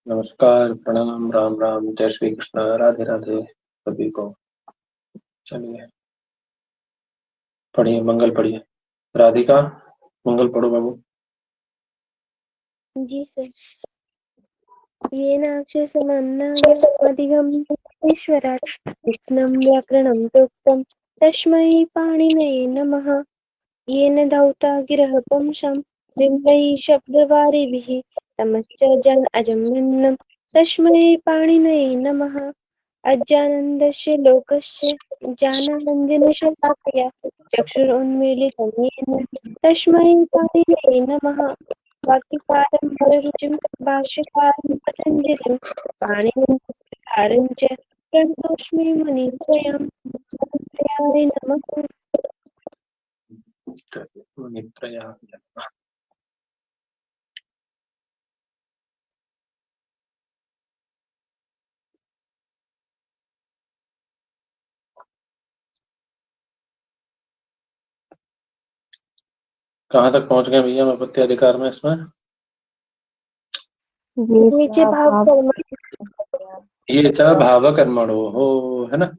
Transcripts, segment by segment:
नमस्कार, प्रणाम, राम राम, जय श्री कृष्ण, राधे राधे सभी को। चलिए पढ़िए, मंगल पढ़िए। राधिका, मंगल पढ़ो बाबू। जी सर। येनाक्षरसमन्नागमधिगम्येश्वरात् कृष्णं व्याकरणं प्रोक्तं तस्मै पाणिनये नमः। येन धौता गिरः पुंसां बिम्बैः शब्दवारिभिः तमश्च जन अजम्यन्नं तस्मै पाणिनये नमः। अज्ञानन्दस्य लोकस्य ज्ञानाञ्जनशलाकया चक्षुरुन्मीलितं येन तस्मै पाणिनये नमः। वाक्यकारं वररुचिं भाष्यकारं पतञ्जलिं पाणिनिं पुस्तकारं च प्रणतोऽस्मि मुनित्रयम्। मुनित्रयाय नमः। मुनित्रया। कहाँ तक पहुंच गए भैया अपत्य अधिकार में? इसमें नीचे भाव कर्म ये च भाव कर्मणो हो, है ना?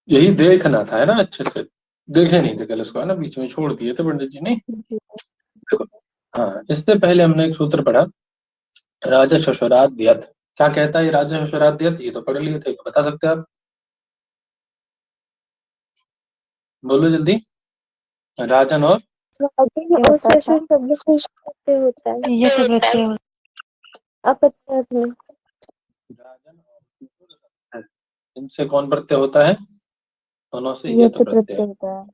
यही देखना था, है ना? अच्छे से देखे नहीं थे कल इसको, है ना? बीच में छोड़ दिए थे पंडित जी ने। देखो, हाँ, इससे पहले हमने एक सूत्र पढ़ा, राजा शशुराद्यत। क्या कहता है ये राजा शशुराद्यत? ये तो पढ़ लिए थे, बता सकते हैं आप? बोलो जल्दी। राजन और शब्द से होता है यत प्रत्यय अपत्यात में। राजन और इनसे कौन प्रत्यय होता है? दोनों से यत प्रत्यय होता है।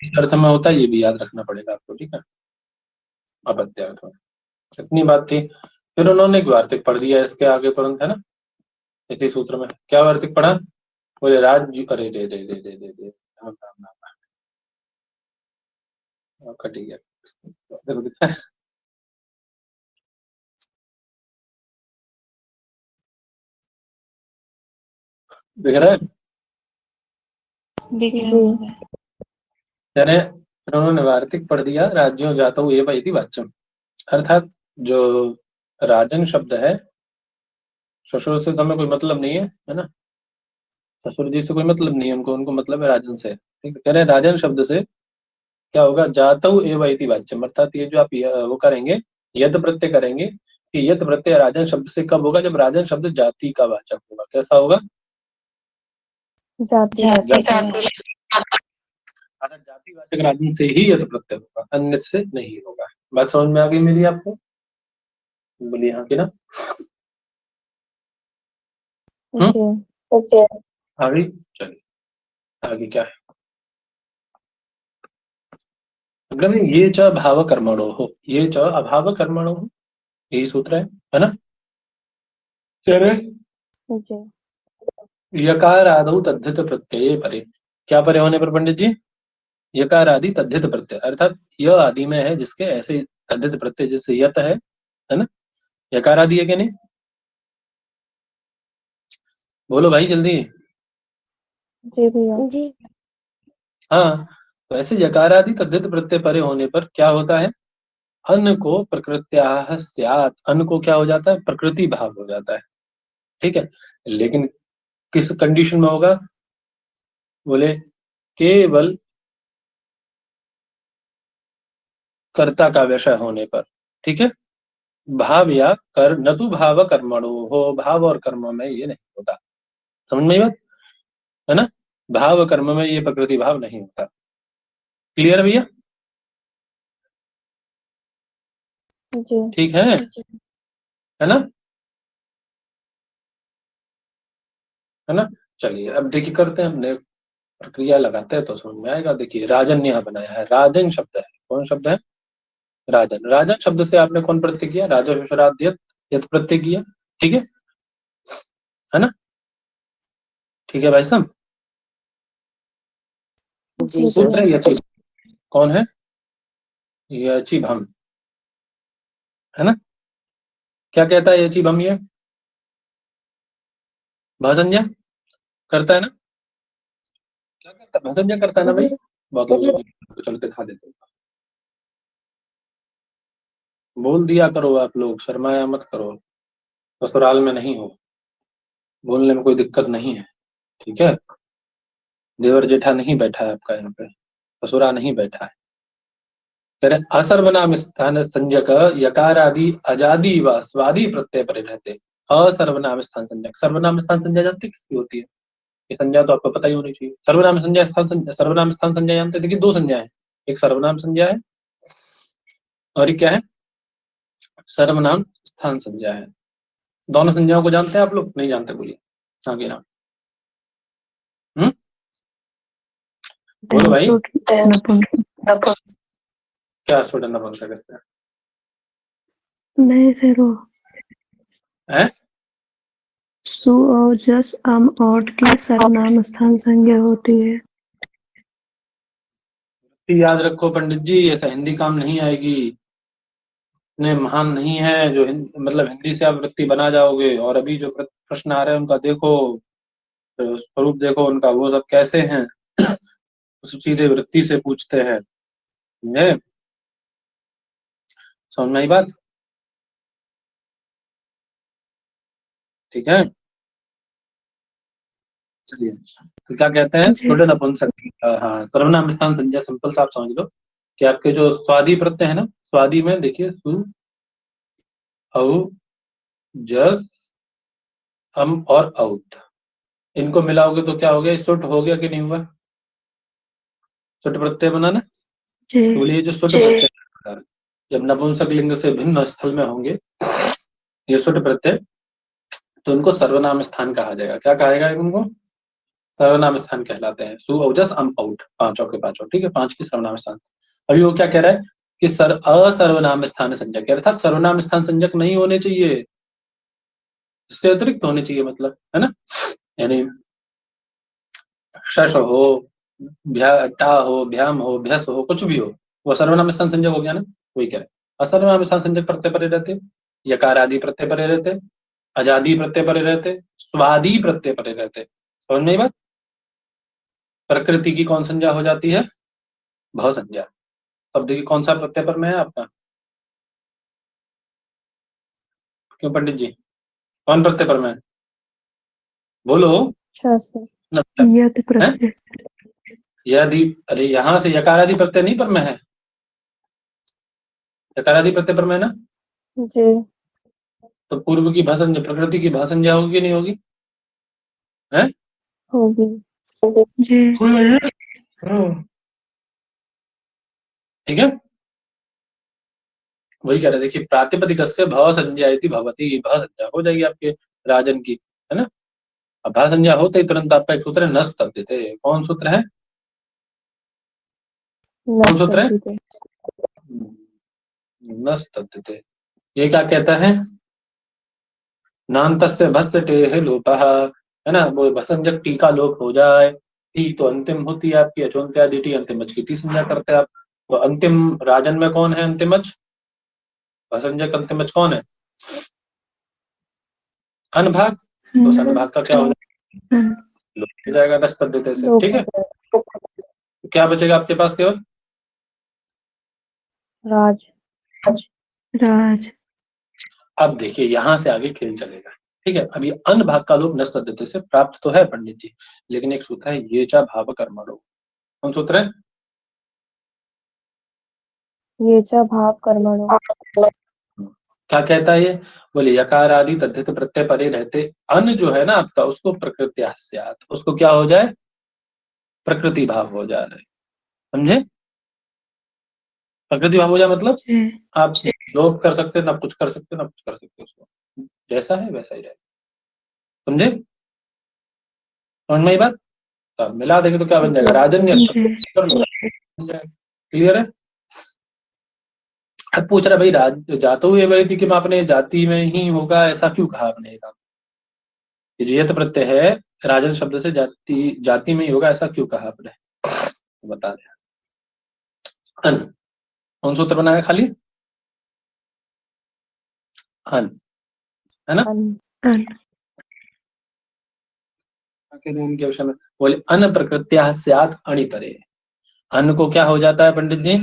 इस अर्थ में होता है, ये भी याद रखना पड़ेगा आपको, ठीक है? अपत्य अर्थ में। इतनी बात थी। फिर उन्होंने एक वार्तिक पढ़ दिया इसके आगे तुरंत, है ना? इसी सूत्र में क्या वार्तिक पढ़ा? बोले राज, अरे दे दे दे दे दे दे राम राम राम, कटी गया। देखो दिखा है? दिख रहा है? दिख रहा है। कह रहे हैं, फिर उन्होंने वार्तिक पढ़ दिया, राज्यों जातो एव इति वाच्यम। अर्थात जो राजन शब्द है, ससुर से तो हमें कोई मतलब नहीं है ना? ससुर जी से कोई मतलब नहीं है उनको, उनको मतलब है राजन से, ठीक है? कह रहे हैं राजन शब्द से क्या होगा? जातौ एव इति वाच्यम। अर्थात ये जो आप वो करेंगे, यद प्रत्यय करेंगे, कि यद प्रत्यय राजन शब्द से कब होगा? जब राजन शब्द जाति का वाचक होगा। कैसा होगा? जाति अर्थात जातिवाचक राजन से ही यद प्रत्यय होगा, अन्य से नहीं होगा। बात समझ में आ गई मेरी आपको? बोलिए हाँ कि ना? ओके, आगे चलिए। आगे क्या है? अगर ये च भाव कर्मणो हो, ये च अभाव कर्मणो हो, यही सूत्र है ना? कह रहे यकार आदौ तद्धित प्रत्यय परे। क्या परे होने पर पंडित जी? यकार आदि तद्धित प्रत्यय, अर्थात यह आदि में है जिसके ऐसे तद्धित प्रत्यय जैसे यत है ना? यकार आदि है कि नहीं? बोलो भाई जल्दी। जी। हाँ, तो ऐसे यकार आदि तद्धित प्रत्यय परे होने पर क्या होता है? अन्न को प्रकृत्याः स्यात्, अन्न को क्या हो जाता है? प्रकृति भाव हो जाता है, ठीक है? लेकिन किस कंडीशन में होगा? बोले केवल कर्ता का विषय होने पर, ठीक है? भाव या कर न तो भाव कर्मणो हो, भाव और कर्म में ये नहीं होता। समझ में आई बात? है ना? भाव कर्म में ये प्रकृति भाव नहीं होता। क्लियर है भैया? ठीक है ना? है ना? चलिए अब देखिए, करते हैं हमने प्रक्रिया लगाते हैं तो समझ में आएगा। देखिए राजन यहाँ बनाया है, राजन शब्द है। कौन शब्द है? राजन। राजन शब्द से आपने कौन प्रत्यय किया? राजा विश्राद्यत यत प्रत्यय किया, ठीक है ना? ठीक है भाई साहब? सूत्र है यचि। कौन है? यचि भम, है ना? क्या कहता है यचि भम? ये भाषंज्ञा करता है ना? क्या करता है? भाषंज्ञा करता है ना भाई? बहुत लोग तो चलो दिखा देते हैं। बोल दिया करो आप लोग, शर्माया मत करो। ससुराल में नहीं हो, बोलने में कोई दिक्कत नहीं है, ठीक है। देवर जेठा नहीं बैठा है आपका यहाँ पे, ससुरा नहीं बैठा है। कह रहे असर्वनाम स्थान संज्ञक यकार आदि अजादि व स्वादि प्रत्यय परे रहते। असर्वनाम स्थान संज्ञक, सर्वनाम स्थान संज्ञा जानते किसकी होती है? ये संज्ञा तो आपको पता ही होनी चाहिए। सर्वनाम संज्ञा स्थान सर्वनाम स्थान संज्ञा जानते? देखिए दो संज्ञा है, एक सर्वनाम संज्ञा है और एक क्या है? सर्वनाम स्थान संज्ञा है। दोनों संज्ञाओं को जानते हैं आप लोग? नहीं जानते? बोलिए आगे नाम। बोलो भाई। क्या स्टूडेंट नपुंसक है? नहीं सर, वो हैं? सु और जस अम और की सर्वनाम स्थान संज्ञा होती है। याद रखो पंडित जी, ऐसा हिंदी काम नहीं आएगी। इतने महान नहीं है जो मतलब हिंदी से आप वृत्ति बना जाओगे। और अभी जो प्रश्न आ रहे हैं उनका देखो, स्वरूप देखो उनका, वो सब कैसे हैं। सीधे वृत्ति से पूछते हैं, समझे? समझ में आई बात? ठीक है, चलिए। तो क्या कहते हैं? स्टूडेंट नपुंसक। हाँ, सर्वनाम स्थान संज्ञा सिंपल सा आप समझ लो कि आपके जो स्वादी प्रत्यय है ना, स्वादी में देखिए सु, औ, जस, अम और औत, इनको मिलाओगे तो क्या हो गया? सुट हो गया कि नहीं हुआ? सुट प्रत्यय बना ना। तो बोलिए जो सुट प्रत्यय जब नपुंसक लिंग से भिन्न स्थल में होंगे ये सुट प्रत्यय, तो उनको सर्वनाम स्थान कहा जाएगा। क्या कहेगा उनको? सर्वनाम स्थान कहलाते हैं। सु, औजस, अम, औट, पांचों के पांचों, ठीक है, पांच की सर्वनाम स्थान। अभी वो क्या कह रहा है कि असर्वनाम स्थान संज्ञक, अर्थात सर्वनाम स्थान संज्ञक नहीं होने चाहिए, इससे अतिरिक्त होने चाहिए, मतलब है ना। यानी शश हो, टा हो, भ्याम हो, भ्यस हो, कुछ भी हो, वो सर्वनाम स्थान संज्ञक हो गया ना। वही कह रहे असर्वनाम स्थान संज्ञक प्रत्यय परे रहते, यकार आदि प्रत्यय परे रहते, अजादि प्रत्यय परे रहते, स्वादि प्रत्यय परे रहते। समझ में आई बात? प्रकृति की कौन संज्ञा हो जाती है? भ संज्ञा। अब देखिए कौन सा प्रत्यय पर में है आपका? क्यों पंडित जी, कौन प्रत्यय पर में है? बोलो। यत प्रत्यय। यदि, अरे यहाँ से यकारादि प्रत्यय नहीं पर में है, यकारादि प्रत्यय पर में है ना जी। तो पूर्व की भाषा प्रकृति की भाषा संज्ञा होगी कि नहीं होगी? है? होगी जी। ठीक है, वही कह रहे, देखिए प्रातिपदिक से भव संज्ञा भवती, भव संज्ञा हो जाएगी आपके राजन की, है ना। अब भव संज्ञा होते ही तुरंत आपका एक सूत्र है नस तद्धिते। कौन सूत्र है? कौन सूत्र है? नस तद्धिते। ये क्या कहता है? नान्तस्य भस्य टेह लोपः, है ना, वो भसंजक टी का लोप हो जाए। टी तो अंतिम होती है आपकी, अचोन्त्यादि टी अंतिमच की टी संज्ञा करते हैं आप। तो अंतिम राजन में कौन है अंतिमच? भसंजक अंतिमच कौन है? अनभाग। तो सनभाग का क्या हो जाएगा? लोप हो जाएगा नस तद्धिते से, ठीक है। तो क्या बचेगा आपके पास केवल? राज। राज। अब देखिए यहां से आगे खेल चलेगा, ठीक है। अभी अन भाग का लोप नस तद्धिते से प्राप्त तो है पंडित जी, लेकिन एक सूत्र है ये चा भाव कर्मणो। कौन सूत्र है? ये चा भाव कर्मणो। क्या कहता है ये? बोले यकार आदि तद्धित प्रत्यय परे रहते, अन जो है ना आपका, उसको प्रकृत्या स्यात्, उसको क्या हो जाए? प्रकृति भाव हो जाए। समझे? प्रकृति भाव हो जाए मतलब आप लोप कर सकते ना कुछ कर सकते ना कुछ कर सकते, उसको जैसा है वैसा ही रहे। समझे? समझ में आई बात? तो अब मिला देंगे तो क्या बन जाएगा? राजन्य क्लियर है? अब पूछ रहा भाई जातो हुए वही थी कि आपने जाति में ही होगा, ऐसा क्यों कहा आपने? जियत प्रत्यय है, राजन शब्द से जाति, जाति में ही होगा, ऐसा क्यों कहा आपने? बता दें। अन, कौन सूत्र बनाया? खाली अन, है ना। इनके विषय में बोले अन प्रकृत्या स्यात् अणि परे। अन को क्या हो जाता है पंडित जी?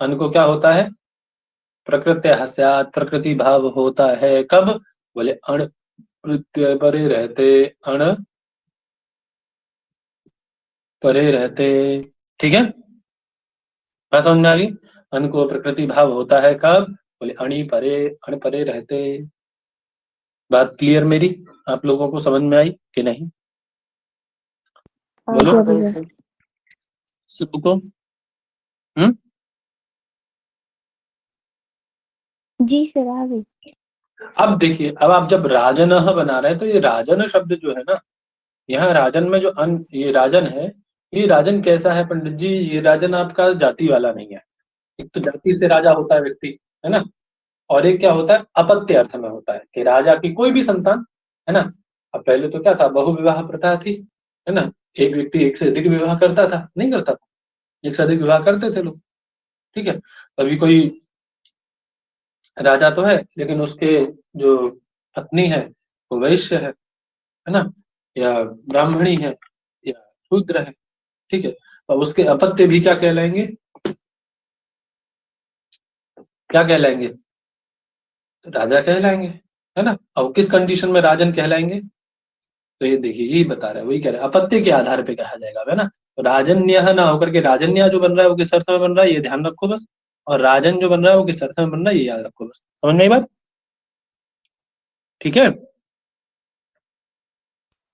अन को क्या होता है? प्रकृत्या स्यात्, प्रकृति भाव होता है कब? बोले अण प्रत्यय परे रहते, अण परे रहते। ठीक है, बात समझ में आ गई? अन को प्रकृति भाव होता है कब? बोले अणी परे, अण परे रहते। बात क्लियर मेरी? आप लोगों को समझ में आई कि नहीं? बोलो आ गया भैया। सबको। जी सर आ गई। अब देखिए, अब आप जब राजन बना रहे हैं तो ये राजन शब्द जो है ना, यहाँ राजन में जो ये राजन है, ये राजन कैसा है पंडित जी? ये राजन आपका जाति वाला नहीं है। एक तो जाति से राजा होता है व्यक्ति, है ना, और एक क्या होता है, अपत्य अर्थ में होता है कि राजा की कोई भी संतान, है ना। अब पहले तो क्या था, बहुविवाह प्रथा थी, है ना, एक व्यक्ति एक से अधिक विवाह करता था, नहीं करता था, एक से अधिक विवाह करते थे लोग। ठीक है, अभी कोई राजा तो है लेकिन उसके जो पत्नी है वो वैश्य है ना, या ब्राह्मणी है, या शूद्र है। ठीक है, और उसके अपत्य भी क्या कहलाएंगे? क्या कहलाएंगे? राजा कहलाएंगे, है ना। और किस कंडीशन में राजन कहलाएंगे? तो ये देखिए, यही बता रहा है, वही कह रहा है, अपत्य के आधार पे कहा जाएगा, है ना। तो राजन्य ना होकर के राजन्य जो बन रहा है वो किस अर्थ में बन रहा है, ये ध्यान रखो बस। और राजन जो बन रहा है वो किस अर्थ में बन रहा है, ये याद रखो बस। समझ में आई बात? ठीक है,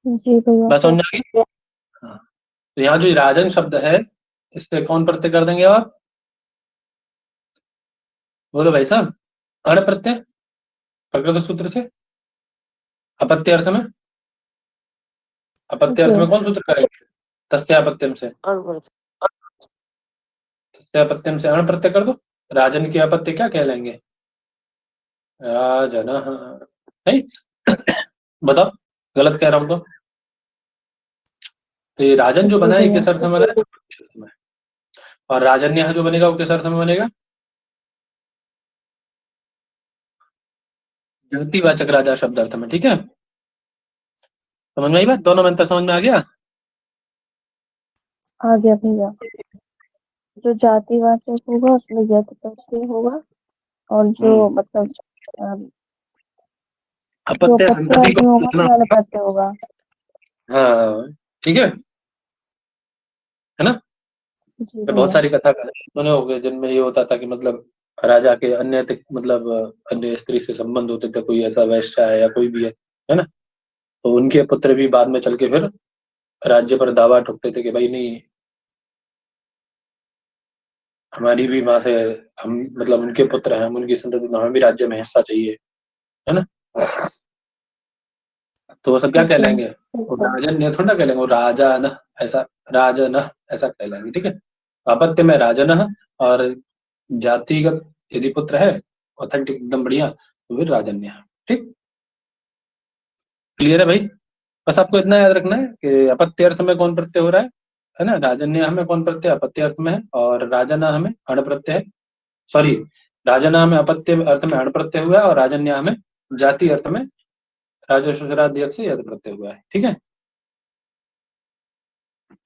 जी भैया। बात समझ आ गई? हाँ, तो यहाँ जो राजन शब्द है, इससे कौन प्रत्यय कर देंगे आप? बोलो भाई साहब। अण प्रत्यय, प्रकृत सूत्र से। अपत्य अर्थ में, अपत्य अर्थ में कौन सूत्र करेंगे? तस्यापत्यम से, तस्यापत्यम से अण प्रत्यय कर दो। राजन के अपत्य क्या कहलाएंगे? राजन। नहीं बताओ, गलत कह रहा हूं तो ये राजन जो बना है ये किस अर्थ में बना है? और राजन्य जो बनेगा वो किस अर्थ में बनेगा? जातिवाचक राजा शब्द अर्थ में। ठीक है, समझ में आई बात? दोनों में अंतर समझ में आ गया? आ गया भैया। जो जातिवाचक होगा उसमें यथ प्रत्यय होगा, और जो मतलब जो अपत्य प्रत्यय संतति अर्थ में को होगा बोलना तो अण होगा। प्रत्यय होगा। हाँ, ठीक है ना। जी मैं बहुत भैया। सारी कथा सुने हो गए जिनमें ये होता था कि मतलब राजा के अन्य मतलब अन्य स्त्री से संबंध होते थे, कोई ऐसा वैश्य है या कोई भी है ना, तो उनके पुत्र भी बाद में चल के फिर राज्य पर दावा ठोकते थे कि भाई नहीं, हमारी भी माँ से, हम मतलब उनके पुत्र हैं, हम उनकी संतति में, हमें भी राज्य में हिस्सा चाहिए, है ना। तो वो सब क्या ठीक है। कहलाएंगे? वो राजन ये थोड़ा कहलेंगे, वो राजा न, ऐसा राजन ऐसा कहलाएंगे। ठीक है, अपत्य में राजन, और जातिगत यदि पुत्र है ऑथेंटिक एकदम बढ़िया तो फिर राजन्य। ठीक, क्लियर है भाई? बस आपको इतना याद रखना है कि अपत्य अर्थ में कौन प्रत्यय हो रहा है ना, राजन्य में कौन प्रत्यय अपत्य अर्थ में है, और राजना में अण प्रत्यय है। सॉरी, राजना में अपत्य अर्थ में अण प्रत्यय हुआ है, और राजन्य में जाति अर्थ में राजश्राद्य से यद प्रत्यय हुआ है। ठीक है,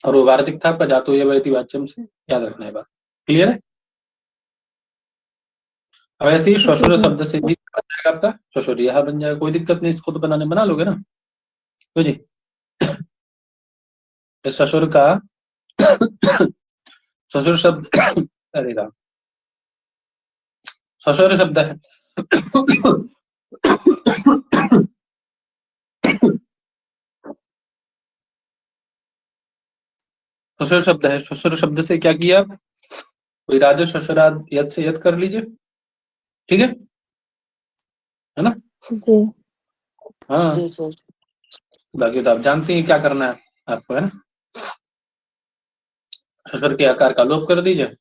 और वो वार्तिक था आपका जातो ये वैति वाच्यम से, याद रखना है बात। क्लियर है? अब ऐसे ही श्वशुर शब्द से भी बन जाएगा आपका श्वशुर, यह बन जाएगा, कोई दिक्कत नहीं, इसको तो बनाने बना लोगे ना। तो जी इस ससुर का ससुर शब्द अरे राम, ससुर शब्द है ससुर शब्द है, ससुर शब्द से क्या किया? कोई राजा ससुराद यद से यद कर लीजिए। ठीक है ना। जी। हाँ जी सर, बाकी तो आप जानते हैं क्या करना है आपको, है ना। ससुर के आकार का लोप कर दीजिए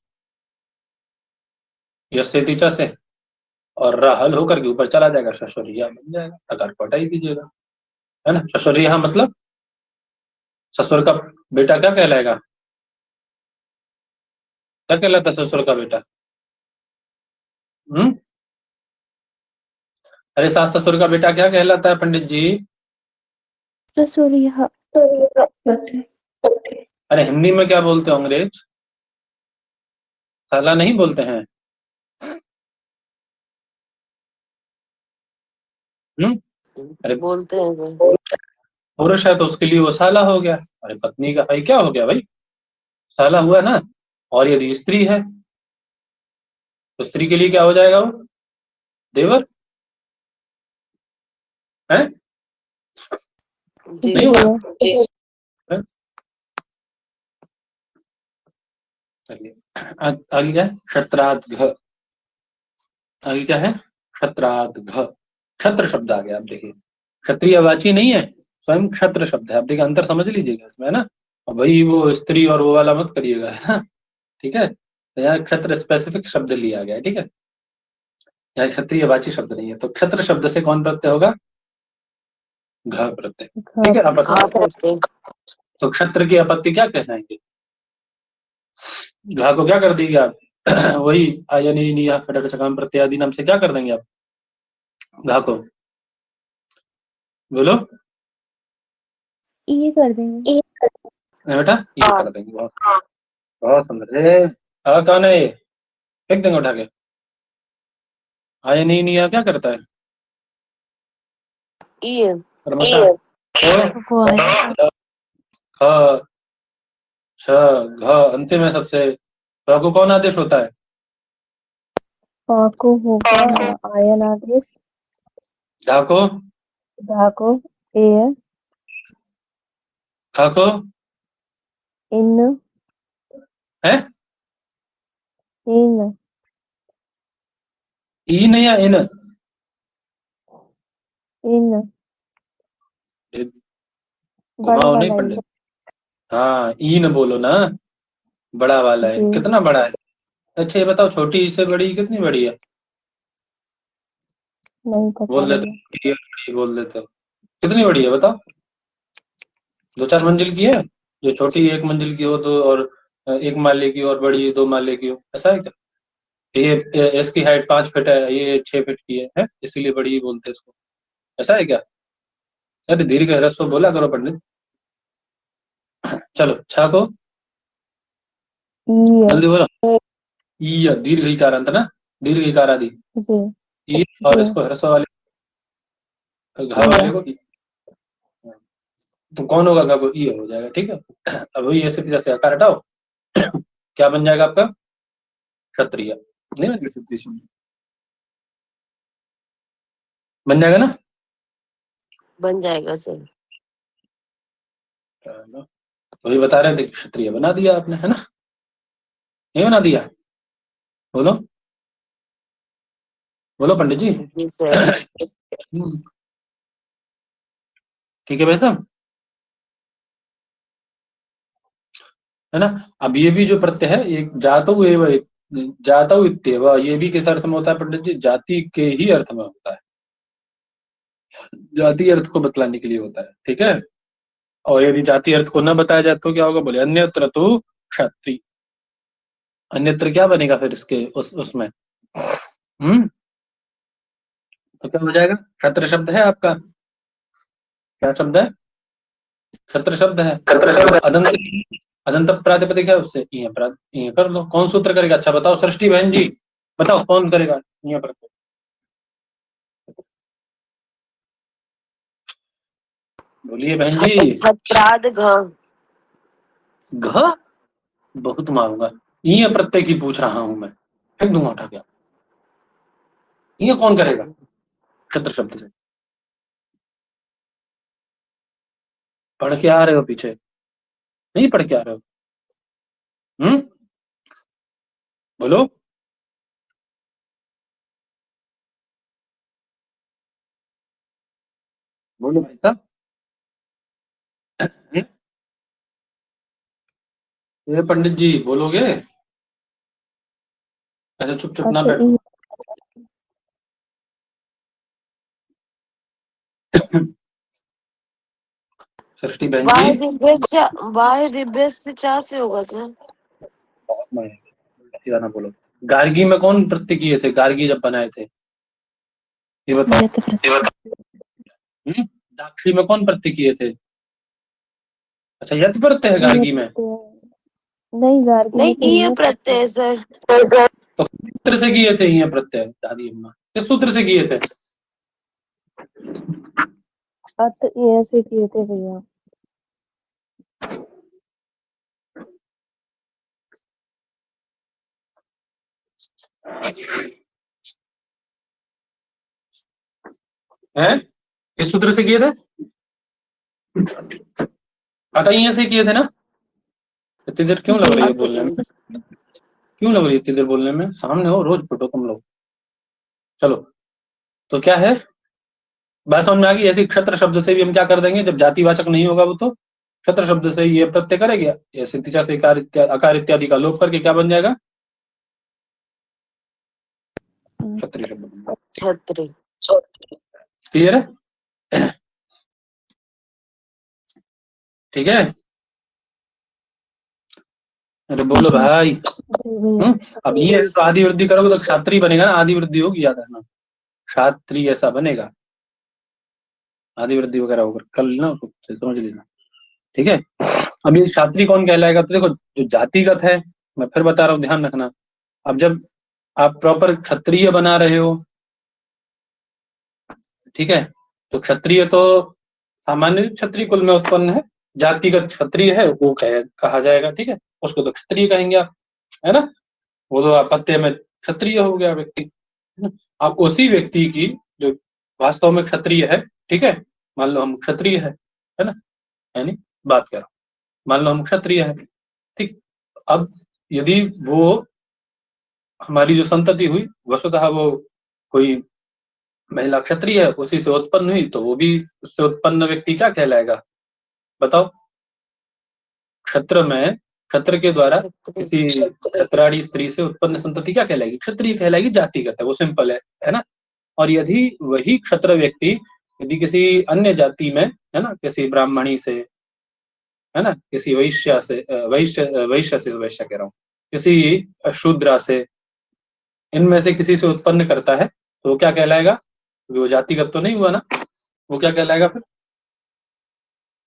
यस से टीचा से, और हल होकर के ऊपर चला जाएगा, ससुरिया बन जाएगा, आकार को हटा ही दीजिएगा, है ना। ससुरिया मतलब ससुर का बेटा क्या कहलाएगा? क्या कहलाता है ससुर का बेटा? हम्म, अरे सास ससुर का बेटा क्या कहलाता है पंडित जी? ससुरिया। अरे हिंदी में क्या बोलते हो अंग्रेज? साला नहीं बोलते हैं? अरे बोलते हैं सर। पुरुष है तो उसके लिए वो साला हो गया। अरे पत्नी का भाई क्या हो गया भाई, साला हुआ ना। और यदि स्त्री है तो स्त्री के लिए क्या हो जाएगा, वो देवर है, जी नहीं होगा। देवर। चलिए आगे क्या है, क्षत्राद्घ। आगे क्या है, क्षत्राद्घ। क्षत्र शब्द आ गया। आप देखिए क्षत्रियवाची नहीं है, स्वयं क्षत्र शब्द है। आप देखिए अंतर समझ लीजिएगा इसमें, है ना। और भाई वो स्त्री और वो वाला मत करिएगा, है ना। ठीक है, तो यहाँ क्षत्र स्पेसिफिक शब्द लिया गया है, ठीक है। यहाँ क्षत्रियवाची शब्द नहीं है, तो क्षत्र शब्द से कौन प्रत्यय होगा, घ प्रत्यय। ठीक है, आप हाँ बताओ बोलते हैं। तो क्षत्र की आपत्ति क्या कहलाएंगे, घा को क्या कर देंगे आप वही आयनी निया खटक चकाम प्रत्यय आदि नाम से क्या कर देंगे आप घा को, बोलो। ये कर देंगे। बेटा ये कर देंगे, बहुत बहुत सुंदर है। कौन है ये, फेंक देंगे उठा के। आयनी निया क्या करता है, ये को आया। ख छ घ अंतिम है सबसे, तो को कौन आदेश होता है, को होगा आयन आदेश। धा को, धा को ए है। ख को इन है, इन इन या इन, इन बड़ा घुमाओ नहीं वाला पंडित। हाँ इन बोलो ना, बड़ा वाला है, जी कितना बड़ा है। अच्छा ये बताओ छोटी से बड़ी कितनी बड़ी है, नहीं पता बोल देते भैया। छोटी है, बड़ी बोल देते हो। कितनी बड़ी है बताओ, 2-4 मंजिल की है, जो छोटी 1 मंजिल की हो तो, और 1 माले की, और बड़ी 2 माले की हो, ऐसा है क्या। इसकी हाइट 5 फीट है, ये 6 फीट की है इसीलिए बड़ी ही बोलते हैं इसको, ऐसा है क्या। अरे दीर्घ ह्रस्व बोला करो पंडित। चलो छा को ई है। जल्दी बोलो, ई दीर्घ इकार अंत ना, दीर्घ इकार आदि जी ई, और जी इसको ह्रस्व वाले घ वाले को ई। तो कौन होगा घ को, ई हो जाएगा, ठीक है। अब ये से जैसे आकार हटाओ क्या बन जाएगा आपका, क्षत्रिय। नहीं बन गया क्षत्रिय, बन जाएगा ना। बन जाएगा सर। तो ये बता रहे थे क्षत्रिय बना दिया आपने, है ना, नहीं बना दिया, बोलो बोलो पंडित जी। जी सर। ठीक है भाई साहब, है ना। अब ये भी जो प्रत्यय है, ये जातौ एव, जातौ इत्येव, ये भी किस अर्थ में होता है पंडित जी, जाति के ही अर्थ में होता है, जाति अर्थ को बतलाने के लिए होता है, ठीक है। और यदि जाति अर्थ को न बताया जाए तो क्या होगा, बोले अन्यत्र तो क्षत्रिय, अन्यत्र क्या बनेगा फिर इसके उसमें, तो क्या हो जाएगा, क्षत्र शब्द है आपका, क्या शब्द है, क्षत्र शब्द है, अदंत, अदंत प्रातिपदिक है, उससे ये कर लो। कौन सूत्र करेगा, अच्छा बताओ सृष्टि बहन जी, बताओ कौन करेगा यहाँ पर, बोलिए बहन जी। छत्राद घ। घ बहुत मारूंगा, ये प्रत्यय की पूछ रहा हूं मैं, फेंक दूंगा उठा के। ये कौन करेगा क्षत्र शब्द से, पढ़ के आ रहे हो पीछे, नहीं पढ़ के आ रहे हो, बोलो। बोलो भाई साहब, ये पंडित जी बोलोगे, ऐसे चुप चुप ना अच्छा बैठो। सृष्टि बहन जी, बाह्य दिव्य से चा से होगा सर। सीधा ना बोलो। गार्गी में कौन प्रत्यय किए थे, गार्गी जब बनाए थे, ये बताओ। यत प्रत्यय। दाक्षी में कौन प्रत्यय किए थे, अच्छा यत प्रत्यय है गार्गी में, नहीं गार्गी में नहीं तो ये ये प्रत्यय सर। तो किस सूत्र से किए थे ये प्रत्यय, दादी अम्मा किस सूत्र से किए थे, अत ये से किए थे भैया। हैं किस सूत्र से किए थे? अतः से किए थे ना? इतनी देर क्यों लग रही है बोलने में? क्यों लग रही है इतनी देर बोलने में? सामने हो, रोज फटो तुम लोग। चलो, तो क्या है, बात समझ में आ गई? ऐसी क्षत्र शब्द से भी हम क्या कर देंगे, जब जातिवाचक नहीं होगा वो तो क्षत्र शब्द से ये प्रत्यय करेगा, ऐसे तिचा से अकार इत्यादि का लोप करके क्या बन जाएगा? क्षत्रिय शब्द। छत्री। क्लियर है? ठीक है, अरे बोलो भाई। अब ये तो आदि वृद्धि करोगे तो क्षात्री बनेगा ना, आदि वृद्धि होगी, याद रखना, क्षात्री ऐसा बनेगा, आदि वृद्धि वगैरह होकर कल ना तो समझ लेना। ठीक है, अब ये क्षात्री कौन कहलाएगा? तो देखो, जो जातिगत है, मैं फिर बता रहा हूँ, ध्यान रखना। अब जब आप प्रॉपर क्षत्रिय बना रहे हो, ठीक है, तो क्षत्रिय तो सामान्य क्षत्रिय कुल में उत्पन्न है, जातिगत क्षत्रिय है वो कहा जाएगा, ठीक है, उसको तो क्षत्रिय कहेंगे आप, है ना? वो तो अपत्य में क्षत्रिय हो गया व्यक्ति, है ना? अब उसी व्यक्ति की जो वास्तव में क्षत्रिय है, ठीक है, मान लो हम क्षत्रिय है ना, यानी बात कर, मान लो हम क्षत्रिय है, ठीक, अब यदि वो हमारी जो संतति हुई वस्तुतः वो कोई महिला क्षत्रिय है, उसी से उत्पन्न हुई, तो वो भी उससे उत्पन्न व्यक्ति क्या कहलाएगा? बताओ, क्षत्र में क्षत्र के द्वारा किसी क्षत्राणी स्त्री से उत्पन्न संतति क्या कहलाएगी? क्षत्रिय कहलाएगी, जातिगत है, वो सिंपल है ना? और यदि वही क्षत्र व्यक्ति यदि किसी अन्य जाति में, है ना, किसी ब्राह्मणी से, है ना, किसी वैश्य से, वैश्य कह रहा हूँ, किसी शूद्रा से, इनमें से किसी से उत्पन्न करता है, तो वो क्या कहलाएगा? वो जातिगत तो नहीं हुआ ना, वो क्या कहलाएगा फिर?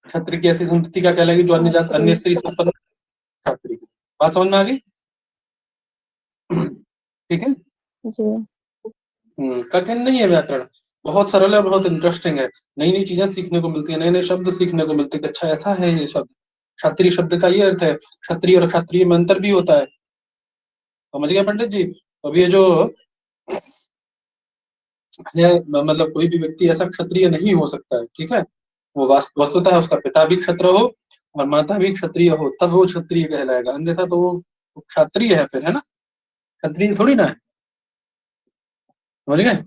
क्षत्र की ऐसी संतति क्या कहलाएगी जो अन्य स्त्री से उत्पन्न? क्षत्रिय। बात समझ में आ गई? ठीक है, जी। कठिन नहीं है व्याकरण, बहुत सरल है, बहुत इंटरेस्टिंग है, नई नई चीजें सीखने को मिलती है, नए नए शब्द सीखने को मिलते हैं कि अच्छा ऐसा है ये शब्द, क्षत्रिय शब्द का ये अर्थ है, क्षत्रिय और क्षत्रिय में अंतर भी होता है, समझ गए पंडित जी? अब ये जो है, मतलब कोई भी व्यक्ति ऐसा क्षत्रिय नहीं हो सकता है, ठीक है, वो वस्तुतः उसका पिता भी क्षत्र हो और माता भी क्षत्रिय हो, तब वो क्षत्रिय कहलाएगा, अन्यथा तो वो क्षत्रिय है फिर, है ना? क्षत्रिय थोड़ी ना है, समझ गए?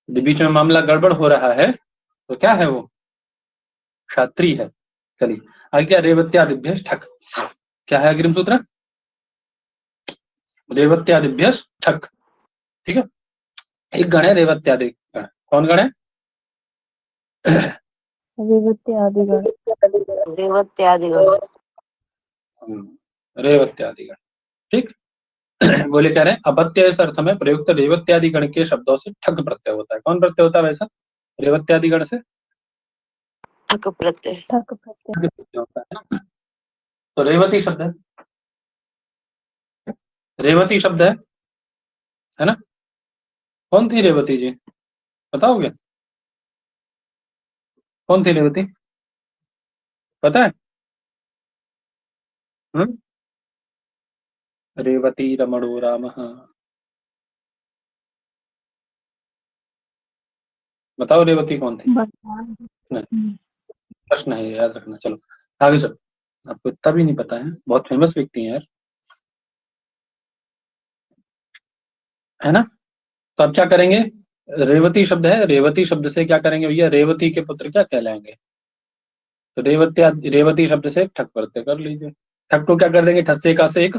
यदि बीच में मामला गड़बड़ हो रहा है तो क्या है वो? क्षत्रिय है। चलिए आगे क्या? रेवत्यादिभ्य ठक, क्या है अग्रिम सूत्र? रेवत्यादिभ्य ठक, ठीक है, एक गण है रेवत्यादि गण, कौन गण है? रेवत्यादिगण। रेवत्यादिगण। रेवत्यादिगण, ठीक। बोले कह रहे हैं अपत्य इस अर्थ में प्रयुक्त रेवत्यादिगण के शब्दों से ठग प्रत्यय होता है। कौन प्रत्यय होता है वैसा रेवत्यादिगण से? ठक प्रत्यय। ठक प्रत्यय। ठग प्रत्यय होता है ना। तो रेवती शब्द है, रेवती शब्द है ना? कौन थी रेवती जी, बताओगे? कौन थी रेवती, पता है? हम्म, रेवती रमणो राम, बताओ रेवती कौन थी? नहीं, प्रश्न है ये, याद रखना। चलो आगे चलो, आपको इतना भी नहीं पता है, बहुत फेमस व्यक्ति है यार, है ना? तो अब क्या करेंगे? रेवती शब्द है, रेवती शब्द से क्या करेंगे भैया? रेवती के पुत्र क्या कहलाएंगे? तो रेवत्या रेवती शब्द से ठक प्रत्यय कर लीजिए। ठक को क्या कर देंगे? ठस्से का से एक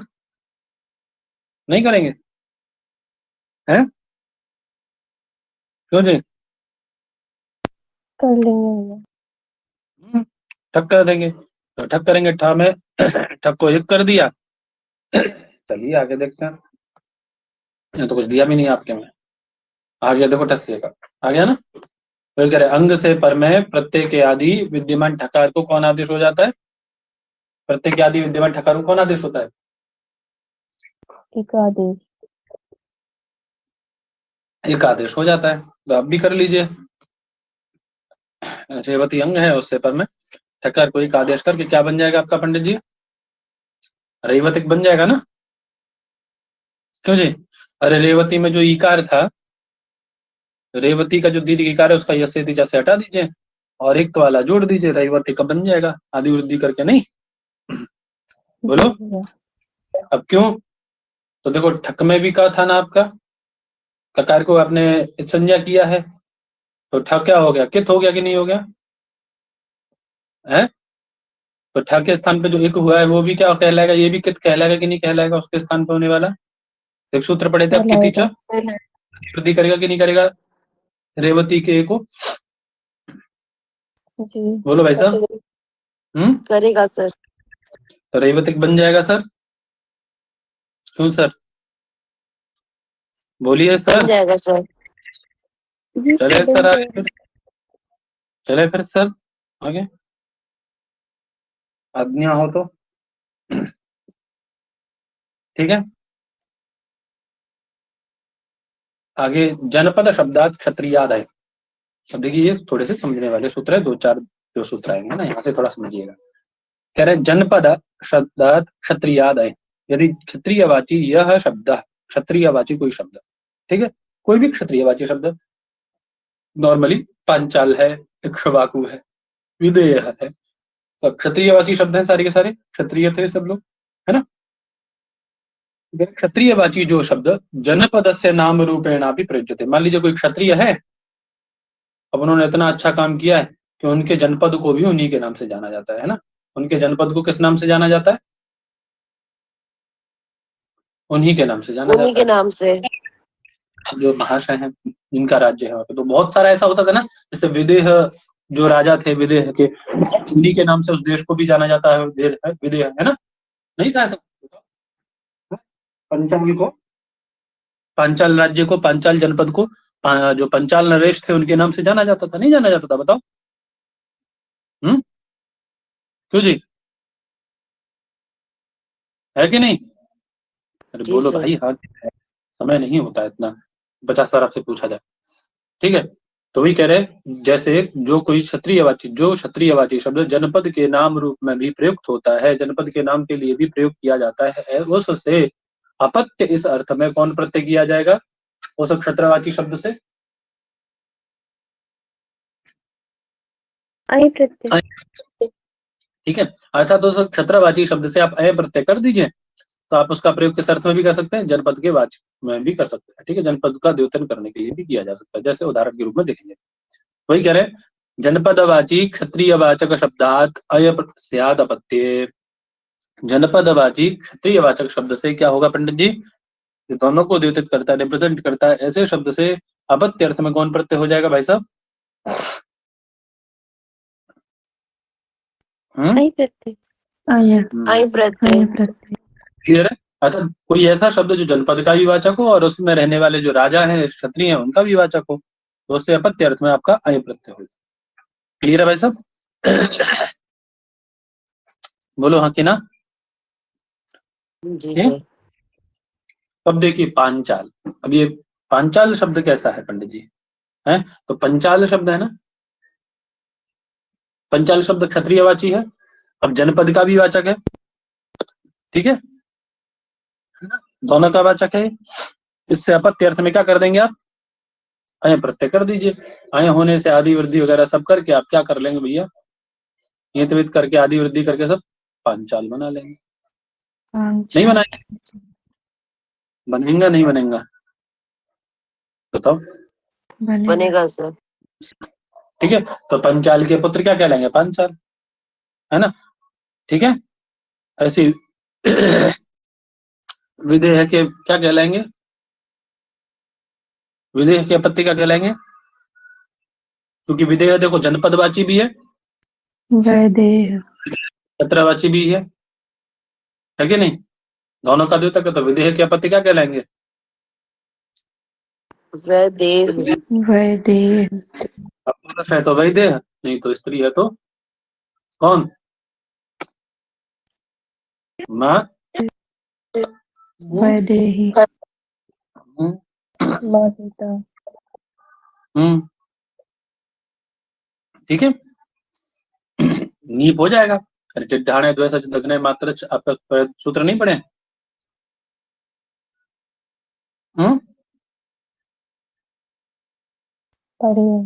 नहीं करेंगे, हैं? क्यों जी? कर लेंगे भैया। ठक कर देंगे, तो ठक करेंगे, ठा में ठक को एक कर दिया। चलिए आगे देखते हैं, ये तो कुछ दिया भी नहीं आपके में, आ गया देखो ठस्से का, आ गया ना? तो कह रहे अंग से पर में प्रत्यय के आदि विद्यमान ठकार को कौन आदेश हो जाता है? प्रत्यय के आदि विद्यमान ठकार को कौन आदेश होता है? एक आदेश। एक आदेश हो जाता है, तो आप भी कर लीजिए। रेवती अंग है, उससे पर में ठक्कर को एक आदेश करके क्या बन जाएगा आपका पंडित जी? रेवतिक बन जाएगा ना? क्यों जी? अरे रेवती में जो ईकार था, रेवती का जो दीर्घ ईकार है उसका यश से दिशा से हटा दीजिए और एक वाला जोड़ दीजिए, रेवती का बन जाएगा आदि वृद्धि करके। नहीं बोलो जी भैया। अब क्यों? तो देखो ठक में भी का था ना आपका, ककार को आपने संज्ञा किया है, तो ठक क्या हो गया? कित हो गया कि नहीं हो गया है? तो ठक के स्थान पे जो एक हुआ है वो भी क्या कहलाएगा? ये भी कित कहलाएगा कि नहीं कहलाएगा? उसके स्थान पे होने वाला एक सूत्र पढ़े थे आप, कितीचा कहलाएगा। वृद्धि करेगा कि नहीं करेगा रेवती के को? जी बोलो भाई साहब। करेगा सर। तो रेवतिक बन जाएगा सर। क्यों सर? बोलिए सर। बन जाएगा सर। जी चले बन सर आगे जाएगा। फिर, चले फिर सर आगे, आज्ञा हो तो। ठीक है, आगे जनपद शब्दात क्षत्रियादय। अब देखिए ये थोड़े से समझने वाले सूत्र है, दो चार जो सूत्र आएंगे ना, यहाँ से थोड़ा समझिएगा। कह रहे जनपद शब्दात क्षत्रियादय, यदि क्षत्रियवाची यह शब्द, क्षत्रियवाची कोई शब्द, ठीक है, कोई भी क्षत्रियवाची शब्द, नॉर्मली पांचाल है, इक्ष्वाकु है, विदेह है, सब क्षत्रियवाची शब्द है, सारे के सारे क्षत्रिय थे सब लोग, है ना? क्षत्रियवाची जो शब्द जनपद से नाम रूपेणा भी प्रयुज्यते। मान लीजिए कोई क्षत्रिय है, अब उन्होंने इतना अच्छा काम किया है कि उनके जनपद को भी उन्हीं के नाम से जाना जाता है ना? उनके जनपद को किस नाम से जाना जाता है? उन्हीं के नाम से जाना उन्हीं जाता के नाम से। है। जो महाशय हैं इनका राज्य है वहाँ पे, तो बहुत सारा ऐसा होता था ना, जैसे विदेह जो राजा थे विदेह के, उन्हीं के नाम से उस देश को भी जाना जाता है, विदेह है ना? नहीं था ऐसा? पंचाल को, पांचाल राज्य को, पांचाल जनपद को जो पंचाल नरेश थे उनके नाम से जाना जाता था, नहीं जाना जाता था? बताओ। क्यों जी? है कि नहीं? अरे जी बोलो सर। भाई हाँ। समय नहीं होता है इतना 50 बार आपसे पूछा जाए। ठीक है, तो वही कह रहे जैसे जो कोई क्षत्रियवाची, जो क्षत्रियवाची शब्द जनपद के नाम रूप में भी प्रयुक्त होता है, जनपद के नाम के लिए भी प्रयोग किया जाता है, उससे अपत्य इस अर्थ में कौन प्रत्यय किया जाएगा उस क्षत्रवाची शब्द से? आई प्रत्यय। ठीक है, अर्थात उस क्षत्रवाची शब्द से आप अय प्रत्यय कर दीजिए, तो आप उसका प्रयोग किस अर्थ में भी कर सकते हैं? जनपद के वाचक में भी कर सकते हैं। ठीक है, जनपद का द्योतन करने के लिए भी किया जा सकता है, जैसे उदाहरण के रूप में देखेंगे। वही कह रहे जनपदवाची क्षत्रियवाचक शब्दात अय स्याद अपत्ये। जनपदवाची क्षत्रियवाचक शब्द से क्या होगा पंडित जी? ये दोनों को द्योतित करता है, रिप्रेजेंट करता है, ऐसे शब्द से अपत्य अर्थ में कौन प्रत्यय हो जाएगा भाई साहब? आई प्रत्यय। आई प्रत्यय। क्लियर है? अच्छा, कोई ऐसा शब्द जो जनपद का भी वाचक हो और उसमें रहने वाले जो राजा हैं, क्षत्रिय हैं, उनका भी वाचक हो, तो उससे अपत्य अर्थ में आपका अय प्रत्यय हो। क्लियर है भाई साहब? बोलो हाँ कि ना? जी ये सर। अब देखिए पांचाल, अब ये पांचाल शब्द कैसा है पंडित जी? है तो पंचाल शब्द है ना, पंचाल शब्द क्षत्रियवाची है, अब जनपद का भी वाचक है, ठीक है ना? दोनों का वाचक है, इससे अपत्य अर्थ में क्या कर देंगे आप? अय प्रत्यय कर दीजिए। अय होने से आदि वृद्धि वगैरह सब करके आप क्या कर लेंगे भैया? ये करके आदि वृद्धि करके सब पांचाल बना लेंगे। नहीं बनाएंगे? बनेगा नहीं बनेगा बताओ? बनेगा सर। ठीक है, तो पंचाल के पुत्र क्या कहलाएंगे? पांचाल, है ना? ठीक है, ऐसी विदेह के क्या कहलाएंगे? विदेह के अपत्य क्या कहलाएंगे? क्योंकि विदेह देखो जनपदवाची भी है, वैदेह। छत्रवाची भी है कि नहीं? दोनों का द्योतक है, तो विदेह के अपत्य क्या कहलाएंगे? वैदेह। वैदेह। अब पुरुष है तो वैदेह, नहीं तो स्त्री है तो कौन? माँ। वैदेही। माँ सीता। ठीक है, नीप हो जाएगा। अरे टिड्ढाणे द्वय सच दग्ने मात्र आपका सूत्र नहीं पढ़े? पढ़िए।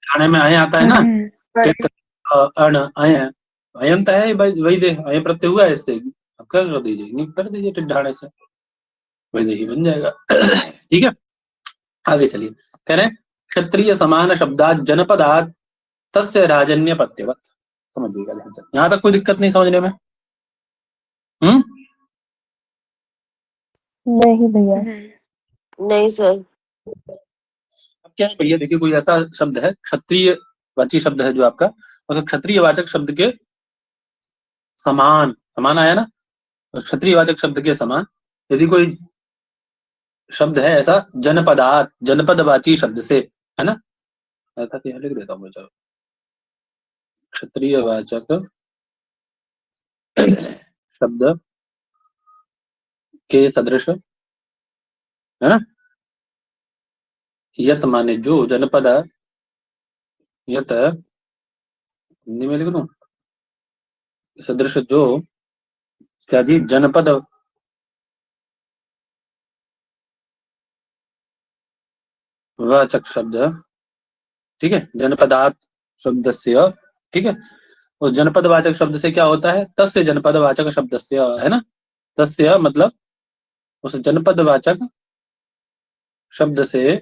ठाणे में अय आता है ना, टिट अण अय, अयम तो है वही दे, अय प्रत्यय हुआ है इससे, अब क्या कर दीजिए, नीप कर दीजिए टिड्ढाणे से, वही ही बन जाएगा। ठीक है, आगे चलिए। कह रहे हैं क्षत्रिय समान शब्दात जनपदात तस्य राजन्य पत्यवत। समझिएगा ध्यान से, यहाँ तक कोई दिक्कत नहीं समझने में? नहीं भैया। नहीं सर। अब क्या है भैया, देखिए कोई ऐसा शब्द है, क्षत्रिय वाची शब्द है जो आपका, मतलब क्षत्रिय वाचक शब्द के समान, समान आया ना, तो क्षत्रिय वाचक शब्द के समान यदि कोई शब्द है ऐसा जनपदात, जनपदवाची शब्द से, है ना, ऐसा क्या लिख देता हूँ मैं, चलो क्षत्रिय वाचक शब्द के सदृश, है ना, यत माने जो, जनपद यत, हिंदी में लिख दूं, सदृश जो, क्या जी, जनपद वाचक शब्द, ठीक है, जनपदात शब्द से, ठीक है, उस जनपद वाचक शब्द से क्या होता है, तस्य जनपद वाचक शब्द से, है ना, तस्य मतलब उस जनपद वाचक शब्द से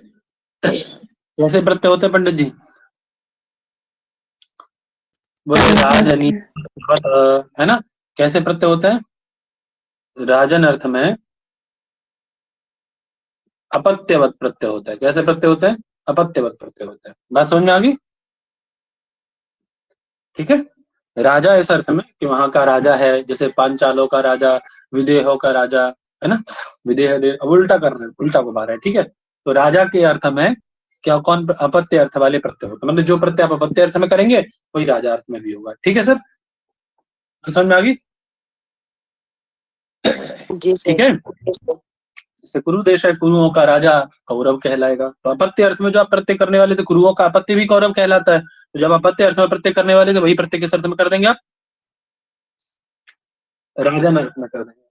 कैसे प्रत्यय होते हैं पंडित जी? बोले राजनी, है ना, कैसे प्रत्यय होते हैं? राजन अर्थ में अपत्यवत प्रत्यय होता है। कैसे प्रत्यय होते हैं? अपत्यवत प्रत्यय होता है। बात समझ में आ गई? ठीक है, राजा इस अर्थ में कि वहां का राजा है, जैसे पांचालों का राजा, विदेहों का राजा, है ना, विदेह अब उल्टा कर रहे हैं, उल्टा घुमा रहे हैं, ठीक है, तो राजा के अर्थ में क्या, कौन अपत्य अर्थ वाले प्रत्यय होते हैं, मतलब जो प्रत्यय आप अपत्य अर्थ में करेंगे वही राजा अर्थ में भी होगा। ठीक है सर, समझ में आ गई? जी ठीक सर। है, जैसे कुरु देश है, कुरुओं का राजा कौरव कहलाएगा, तो अपत्य अर्थ में जो आप प्रत्यय करने वाले थे, कुरुओं का अपत्य भी कौरव कहलाता है, तो जब अपत्य अर्थ में प्रत्यय करने वाले थे वही प्रत्यय किस अर्थ में कर देंगे आप? राजन अर्थ में कर देंगे,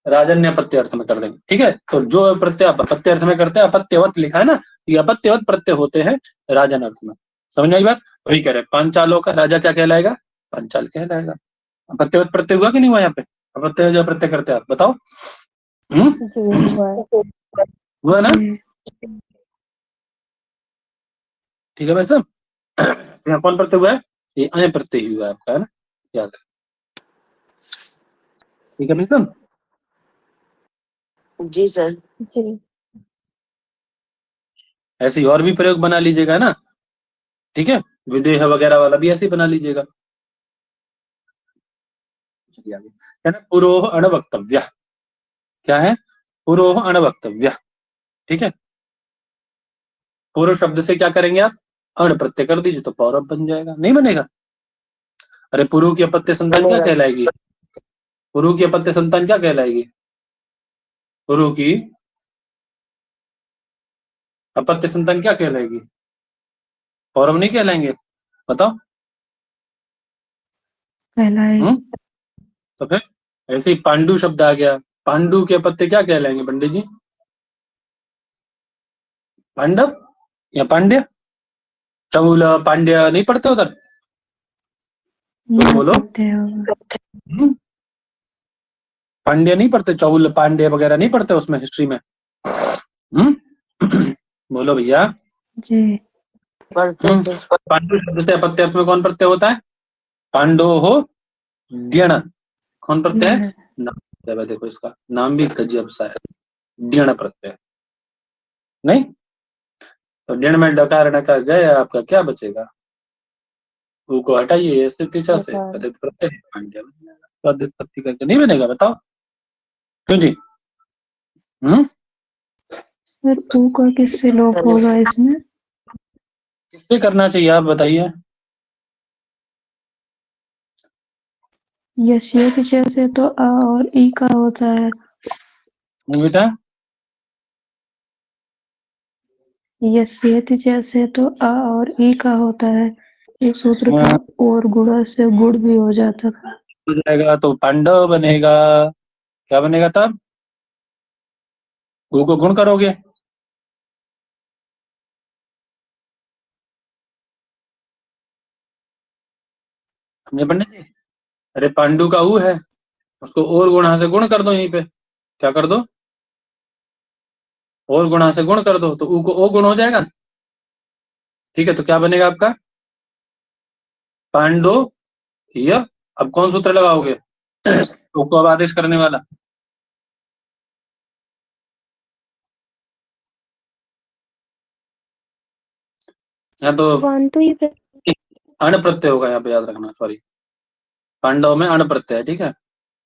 राजन्य अपत्य अर्थ में कर देंगे। ठीक है, तो जो प्रत्यय आप अपत्य अर्थ में करते हैं, अपत्यवत लिखा है ना, ये अपत्यवत प्रत्यय होते हैं राजन अर्थ में। समझ में आई बात? वही कह रहे हैं, पांचालों का राजा क्या कहलाएगा? पांचाल कहलाएगा। अपत्यवत प्रत्यय हुआ कि नहीं हुआ यहाँ पे? अपत्य जो प्रत्यय करते हैं आप बताओ। जी हुआ है। हुआ ना? ठीक है भाई साहब, यहाँ कौन प्रत्यय हुआ है? ये अय प्रत्यय ही हुआ है आपका, है ना, याद रखें। ठीक है भाई साहब, जी सर। जी। ऐसे ही और भी प्रयोग बना लीजिएगा ना, ठीक है, विदेह वगैरह वाला भी ऐसे ही बना लीजिएगा। चलिए आगे, है ना, पुरोह अणवक्तव्य, क्या है? पुरोह अणवक्तव्य, ठीक है, पूर्व शब्द से क्या करेंगे आप? अण प्रत्यय कर दीजिए तो पौरव बन जाएगा, नहीं बनेगा? अरे पुरु की अपत्य संतान क्या बनेगा सर। कहलाएगी? पुरु की अपत्य संतान क्या कहलाएगी? पुरु की अपत्य संतान क्या कहलाएगी? पौरव नहीं कहलाएंगे? बताओ। तो फिर ऐसे ही पांडु शब्द आ गया, पांडु के अपत्य क्या कहलाएंगे पंडित जी? पांडव या पांड्य? चौल पांड्य नहीं पढ़ते उधर? तो बोलो, पांड्य नहीं पढ़ते, चौल पांड्य वगैरह नहीं पढ़ते उसमें हिस्ट्री में? बोलो भैया। जी। पढ़ते सर। पांडु शब्द से अपत्य अर्थ में कौन प्रत्यय होता है? पांडो हो द्यण, कौन प्रत्यय है? नाम है, देखो इसका नाम भी गजब सा है, द्यण प्रत्यय, नहीं? तो द्यण में डकार डकार गए, आपका क्या बचेगा? ऊ को हटाइए, ऐसे तीचा से तदित प्रत्यय पांड्य बन जाएगा, तदित प्रत्यय करके नहीं बनेगा? बताओ क्यों जी? सर ऊ का किससे लोप होगा इसमें? किससे करना चाहिए आप बताइए? यशियत जैसे तो आ और ई का होता है। बेटा यशियत जैसे तो आ और ई का होता है, एक सूत्र था और गुणा से गुड़ भी हो जाता था। हो जाएगा तो पांडव बनेगा। क्या बनेगा तब? गु को गुण करोगे, समझे पंडित जी? अरे पांडु का ऊ है, उसको और गुणा से गुण कर दो, यहीं पे क्या कर दो, और गुणा से गुण कर दो तो ऊ को ओ गुण हो जाएगा। ठीक है, तो क्या बनेगा आपका? पांडो या अब कौन सूत्र लगाओगे? ओ को अब आदेश करने वाला। यहाँ तो पांडु ही अण प्रत्यय होगा, यहाँ पे याद रखना, सॉरी। पांडव में अण प्रत्यय है, ठीक है।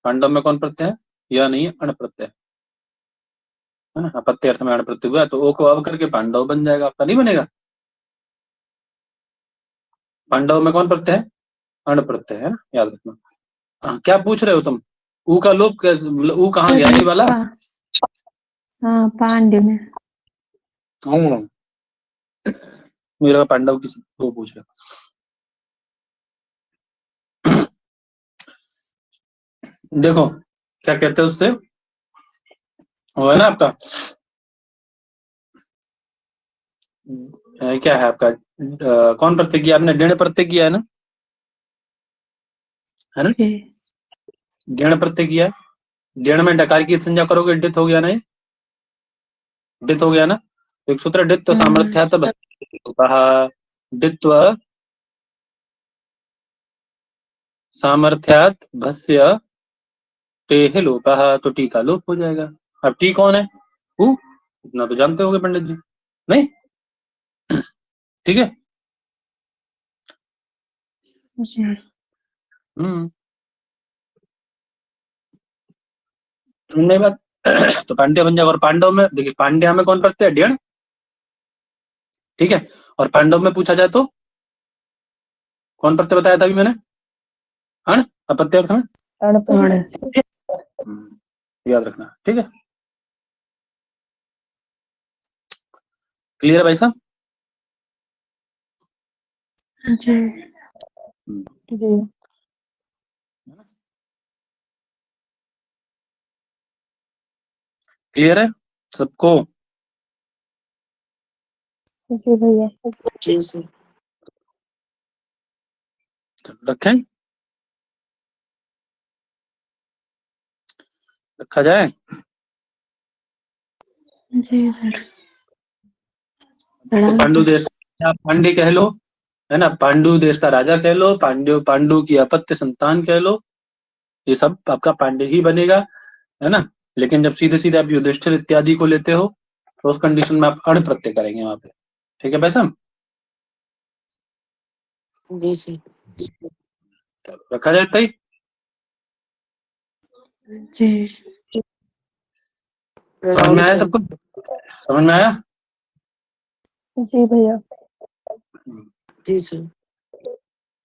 पांडव में कौन प्रत्यय है? यह नहीं है, अण प्रत्यय है ना। अपत्य अर्थ में अण प्रत्यय हुआ तो ओ को अब करके पांडव बन जाएगा, आपका नहीं बनेगा। पांडव में कौन प्रत्यय है? अण प्रत्यय है ना, याद रखना। क्या पूछ रहे हो तुम? ऊ का लोप कैसे, ऊ कहाँ गया, ये वाला? हाँ पांड्य में। मेरा पांडव किसी वो पूछ रहे हो। देखो क्या कहते हैं उससे, वो है ना आपका क्या है आपका, कौन प्रत्यय किया आपने? डेढ़ प्रत्यय किया है ना, डेढ़ प्रत्यय किया है। डेढ़ में डकार की संज्ञा करोगे, डित हो गया ना, ये डित हो गया ना। तो एक सूत्र डित्व सामर्थ्यात् डित्व सामर्थ्यात् भस्य टेह लोपः, तो टी का लोप हो जाएगा। अब टी कौन है? ऊ, इतना तो जानते होगे पंडित जी, नहीं? ठीक है। नहीं बात। तो पांड्य बन जाएगा। और पांडव में देखिए, पांड्या में कौन प्रत्यय है? डेढ़, ठीक है। और पांडव में पूछा जाए तो कौन प्रत्यय बताया था अभी मैंने? अण, अपत्य अर्थ में याद रखना, ठीक है। क्लियर है भाई साहब? जी जी क्लियर है सबको? जी भैया। जी सर। रखें, रखा जाए। जी सर। तो पांडु देश, आप पांडे कह लो, है ना, पांडु देश का राजा कह लो, पांडु पांडु की अपत्य संतान कह लो, ये सब आपका पांडे ही बनेगा, है ना। लेकिन जब सीधे सीधे आप युधिष्ठिर इत्यादि को लेते हो तो उस कंडीशन में आप अण प्रत्यय करेंगे वहां पे, ठीक है भाई साहब? जी सर। रखा जाए तई। जी समझ में आया सबको? समझ में आया? जी भैया। जी सर।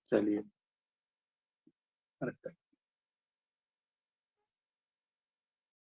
चलिए।